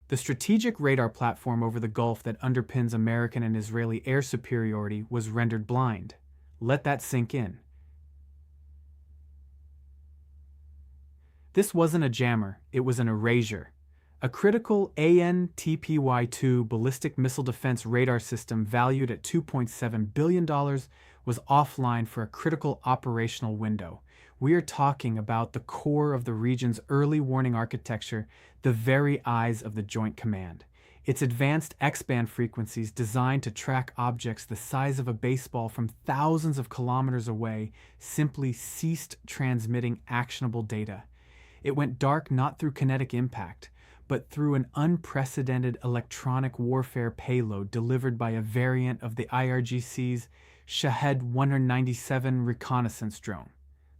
The strategic radar platform over the Gulf that underpins American and Israeli air superiority was rendered blind. Let that sink in. This wasn't a jammer, it was an erasure. A critical ANTPY-2 ballistic missile defense radar system valued at $2.7 billion was offline for a critical operational window. We are talking about the core of the region's early warning architecture, the very eyes of the Joint Command. Its advanced X-band frequencies designed to track objects the size of a baseball from thousands of kilometers away simply ceased transmitting actionable data. It went dark not through kinetic impact, but through an unprecedented electronic warfare payload delivered by a variant of the IRGC's Shahed 197 reconnaissance drone.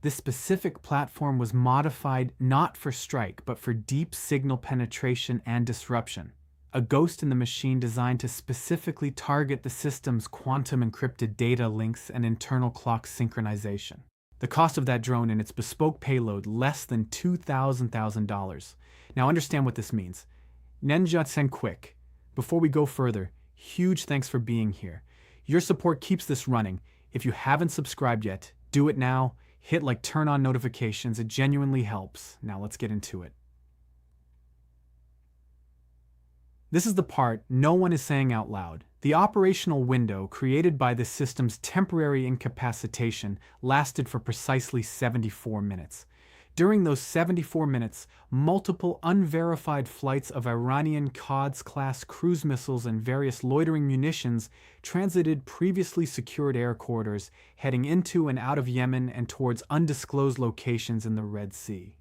This specific platform was modified not for strike, but for deep signal penetration and disruption, a ghost in the machine designed to specifically target the system's quantum-encrypted data links and internal clock synchronization. The cost of that drone and its bespoke payload less than $2,000. Now understand what this means. Nenjutsen quick. Before we go further, huge thanks for being here. Your support keeps this running. If you haven't subscribed yet, do it now. Hit like turn on notifications. It genuinely helps. Now let's get into it. This is the part no one is saying out loud. The operational window created by the system's temporary incapacitation lasted for precisely 74 minutes. During those 74 minutes, multiple unverified flights of Iranian Quds-class cruise missiles and various loitering munitions transited previously secured air corridors, heading into and out of Yemen and towards undisclosed locations in the Red Sea.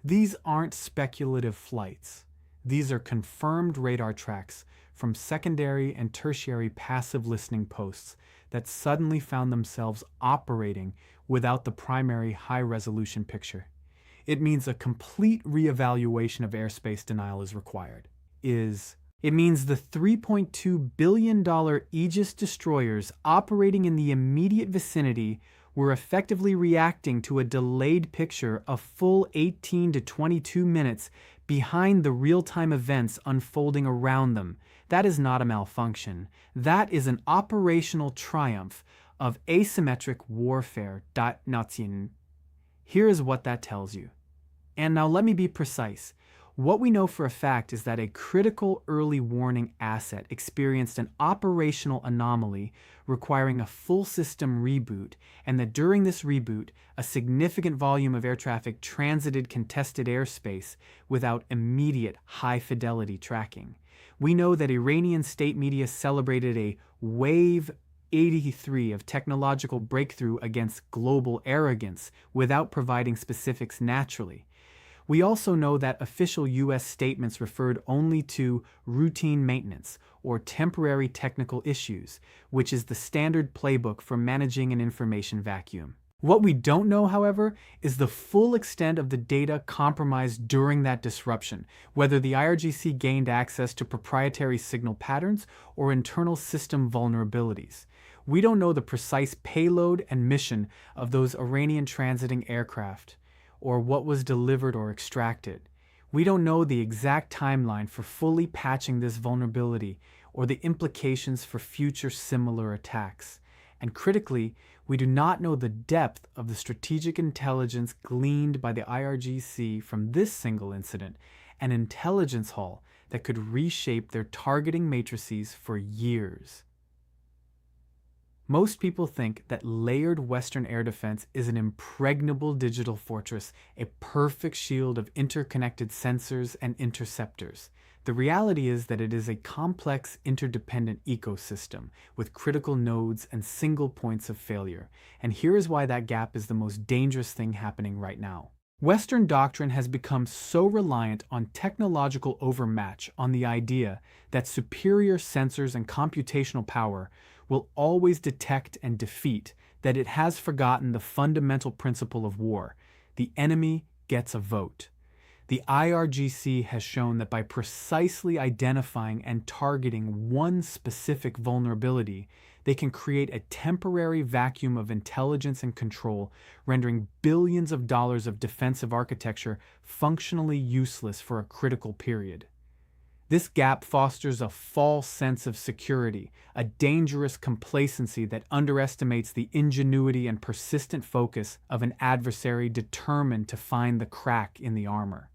These aren't speculative flights. These are confirmed radar tracks from secondary and tertiary passive listening posts that suddenly found themselves operating without the primary high-resolution picture. It means a complete reevaluation of airspace denial is required. It means the $3.2 billion Aegis destroyers operating in the immediate vicinity were effectively reacting to a delayed picture a full 18 to 22 minutes behind the real-time events unfolding around them. That is not a malfunction. That is an operational triumph of asymmetric warfare. Here is what that tells you. And now let me be precise. What we know for a fact is that a critical early warning asset experienced an operational anomaly requiring a full system reboot, and that during this reboot, a significant volume of air traffic transited contested airspace without immediate high-fidelity tracking. We know that Iranian state media celebrated a wave 83 of technological breakthrough against global arrogance without providing specifics naturally. We also know that official U.S. statements referred only to routine maintenance or temporary technical issues, which is the standard playbook for managing an information vacuum. What we don't know, however, is the full extent of the data compromised during that disruption, whether the IRGC gained access to proprietary signal patterns or internal system vulnerabilities. We don't know the precise payload and mission of those Iranian transiting aircraft, or what was delivered or extracted. We don't know the exact timeline for fully patching this vulnerability or the implications for future similar attacks. And critically, we do not know the depth of the strategic intelligence gleaned by the IRGC from this single incident, an intelligence haul that could reshape their targeting matrices for years. Most people think that layered Western air defense is an impregnable digital fortress, a perfect shield of interconnected sensors and interceptors. The reality is that it is a complex, interdependent ecosystem with critical nodes and single points of failure. And here is why that gap is the most dangerous thing happening right now. Western doctrine has become so reliant on technological overmatch, on the idea that superior sensors and computational power will always detect and defeat, that it has forgotten the fundamental principle of war: the enemy gets a vote. The IRGC has shown that by precisely identifying and targeting one specific vulnerability, they can create a temporary vacuum of intelligence and control, rendering billions of dollars of defensive architecture functionally useless for a critical period. This gap fosters a false sense of security, a dangerous complacency that underestimates the ingenuity and persistent focus of an adversary determined to find the crack in the armor.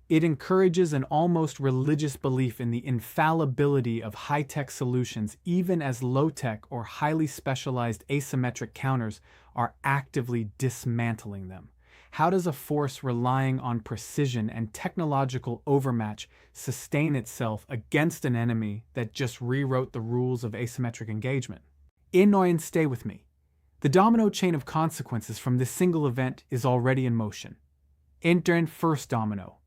It encourages an almost religious belief in the infallibility of high-tech solutions, even as low-tech or highly specialized asymmetric counters are actively dismantling them. How does a force relying on precision and technological overmatch sustain itself against an enemy that just rewrote the rules of asymmetric engagement? And stay with me. The domino chain of consequences from this single event is already in motion. Enter first domino.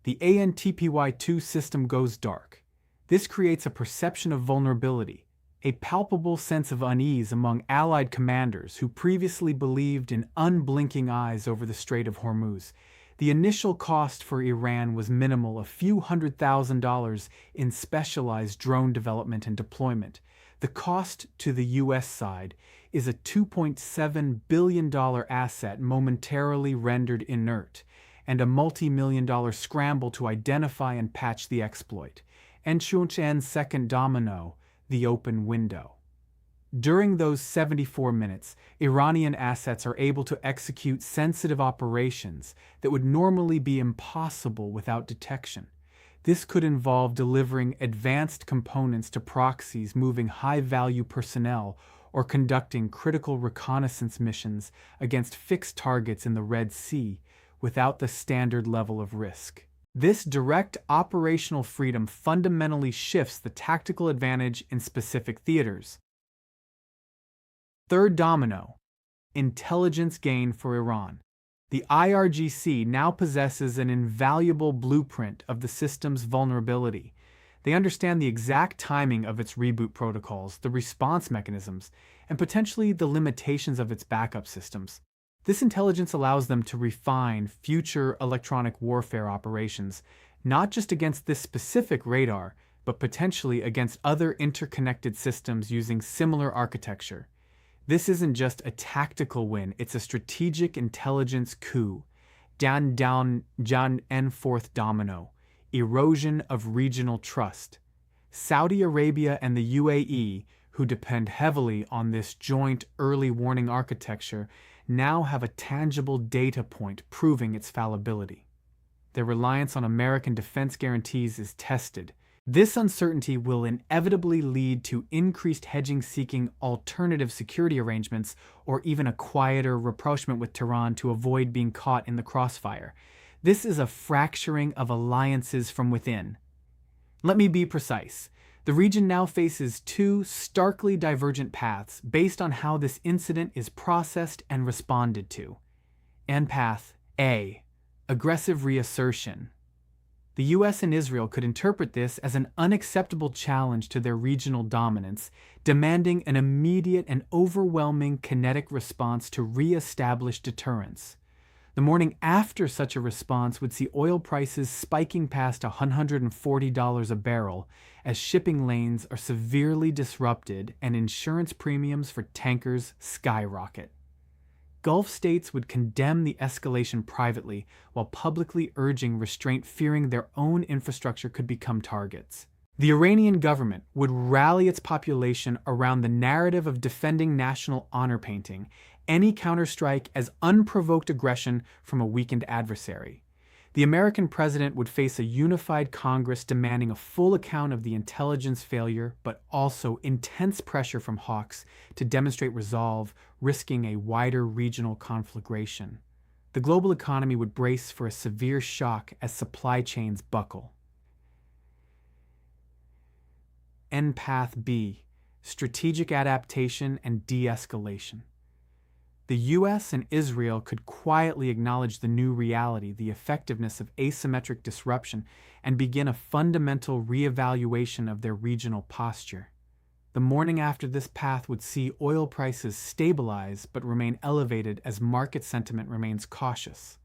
The ANTPY-2 system goes dark. This creates a perception of vulnerability, a palpable sense of unease among Allied commanders who previously believed in unblinking eyes over the Strait of Hormuz. The initial cost for Iran was minimal, a few $100,000 in specialized drone development and deployment. The cost to the U.S. side is a $2.7 billion asset momentarily rendered inert, and a multi-million-dollar scramble to identify and patch the exploit. And second domino, the open window. During those 74 minutes, Iranian assets are able to execute sensitive operations that would normally be impossible without detection. This could involve delivering advanced components to proxies moving high-value personnel or conducting critical reconnaissance missions against fixed targets in the Red Sea without the standard level of risk. This direct operational freedom fundamentally shifts the tactical advantage in specific theaters. Third domino, intelligence gain for Iran. The IRGC now possesses an invaluable blueprint of the system's vulnerability. They understand the exact timing of its reboot protocols, the response mechanisms, and potentially the limitations of its backup systems. This intelligence allows them to refine future electronic warfare operations, not just against this specific radar, but potentially against other interconnected systems using similar architecture. This isn't just a tactical win, it's a strategic intelligence coup. Fourth domino, erosion of regional trust. Saudi Arabia and the UAE, who depend heavily on this joint early warning architecture, now have a tangible data point proving its fallibility. Their reliance on American defense guarantees is tested. This uncertainty will inevitably lead to increased hedging-seeking alternative security arrangements or even a quieter rapprochement with Tehran to avoid being caught in the crossfire. This is a fracturing of alliances from within. Let me be precise. The region now faces two starkly divergent paths based on how this incident is processed and responded to. And path A, aggressive reassertion. The US and Israel could interpret this as an unacceptable challenge to their regional dominance, demanding an immediate and overwhelming kinetic response to re-establish deterrence. The morning after such a response would see oil prices spiking past $140 a barrel as shipping lanes are severely disrupted and insurance premiums for tankers skyrocket. Gulf states would condemn the escalation privately while publicly urging restraint, fearing their own infrastructure could become targets. The Iranian government would rally its population around the narrative of defending national honor, painting any counterstrike as unprovoked aggression from a weakened adversary. The American president would face a unified Congress demanding a full account of the intelligence failure, but also intense pressure from hawks to demonstrate resolve, risking a wider regional conflagration. The global economy would brace for a severe shock as supply chains buckle. Path B, strategic adaptation and de-escalation. The US and Israel could quietly acknowledge the new reality, the effectiveness of asymmetric disruption, and begin a fundamental reevaluation of their regional posture. The morning after this path would see oil prices stabilize but remain elevated as market sentiment remains cautious.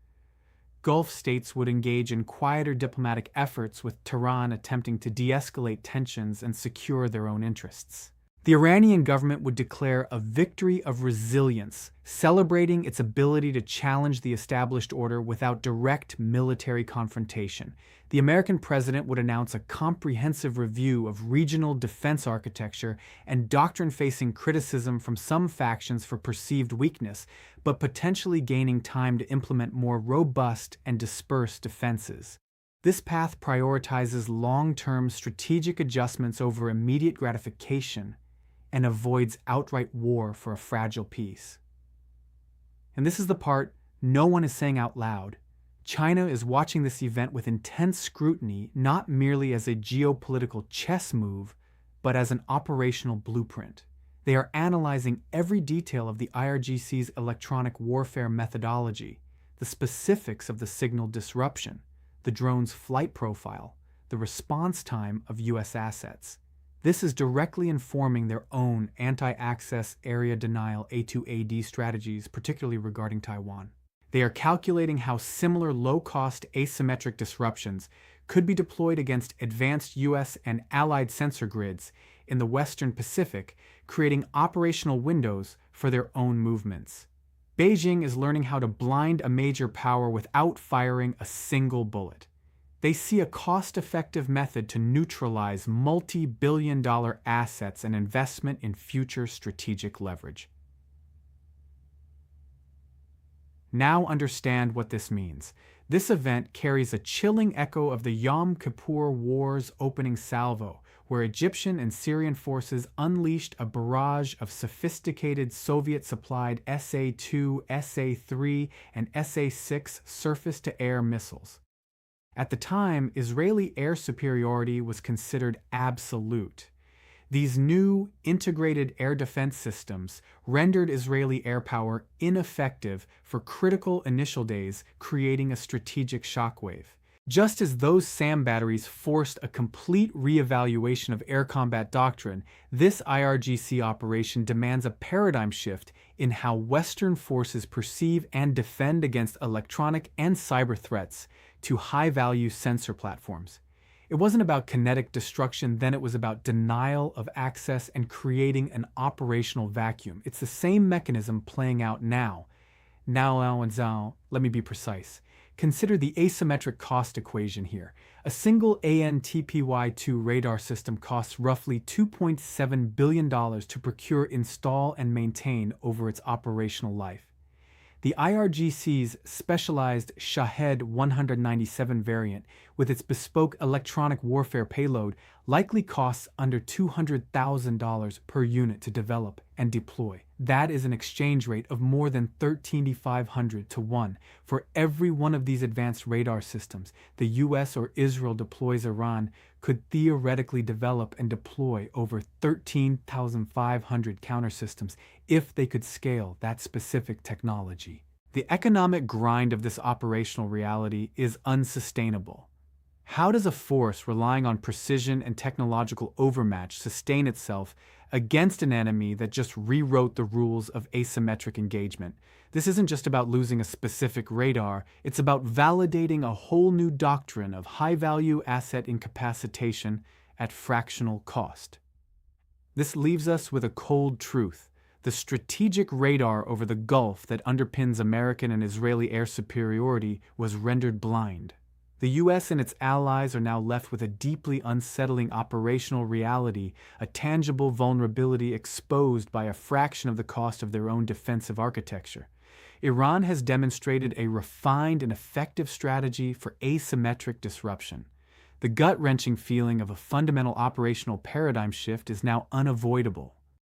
Gulf states would engage in quieter diplomatic efforts, with Tehran attempting to de-escalate tensions and secure their own interests. The Iranian government would declare a victory of resilience, celebrating its ability to challenge the established order without direct military confrontation. The American president would announce a comprehensive review of regional defense architecture and doctrine facing criticism from some factions for perceived weakness, but potentially gaining time to implement more robust and dispersed defenses. This path prioritizes long-term strategic adjustments over immediate gratification and avoids outright war for a fragile peace. And this is the part no one is saying out loud. China is watching this event with intense scrutiny, not merely as a geopolitical chess move, but as an operational blueprint. They are analyzing every detail of the IRGC's electronic warfare methodology, the specifics of the signal disruption, the drone's flight profile, the response time of U.S. assets. This is directly informing their own anti-access area denial A2AD strategies, particularly regarding Taiwan. They are calculating how similar low-cost asymmetric disruptions could be deployed against advanced U.S. and allied sensor grids in the Western Pacific, creating operational windows for their own movements. Beijing is learning how to blind a major power without firing a single bullet. They see a cost-effective method to neutralize multi-billion-dollar assets and investment in future strategic leverage. Now understand what this means. This event carries a chilling echo of the Yom Kippur War's opening salvo, where Egyptian and Syrian forces unleashed a barrage of sophisticated Soviet-supplied SA-2, SA-3, and SA-6 surface-to-air missiles. At the time, Israeli air superiority was considered absolute. These new, integrated air defense systems rendered Israeli air power ineffective for critical initial days, creating a strategic shockwave. Just as those SAM batteries forced a complete reevaluation of air combat doctrine, this IRGC operation demands a paradigm shift in how Western forces perceive and defend against electronic and cyber threats to high-value sensor platforms. It wasn't about kinetic destruction, then it was about denial of access and creating an operational vacuum. It's the same mechanism playing out now. Let me be precise. Consider the asymmetric cost equation here. A single ANTPY-2 radar system costs roughly $2.7 billion to procure, install, and maintain over its operational life. The IRGC's specialized Shahed 197 variant, with its bespoke electronic warfare payload, likely costs under $200,000 per unit to develop and deploy. That is an exchange rate of more than 13,500 to 1. For every one of these advanced radar systems the US or Israel deploys, Iran could theoretically develop and deploy over 13,500 countersystems if they could scale that specific technology. The economic grind of this operational reality is unsustainable. How does a force relying on precision and technological overmatch sustain itself against an enemy that just rewrote the rules of asymmetric engagement? This isn't just about losing a specific radar, it's about validating a whole new doctrine of high-value asset incapacitation at fractional cost. This leaves us with a cold truth. The strategic radar over the Gulf that underpins American and Israeli air superiority was rendered blind. The U.S. and its allies are now left with a deeply unsettling operational reality, a tangible vulnerability exposed by a fraction of the cost of their own defensive architecture. Iran has demonstrated a refined and effective strategy for asymmetric disruption. The gut-wrenching feeling of a fundamental operational paradigm shift is now unavoidable.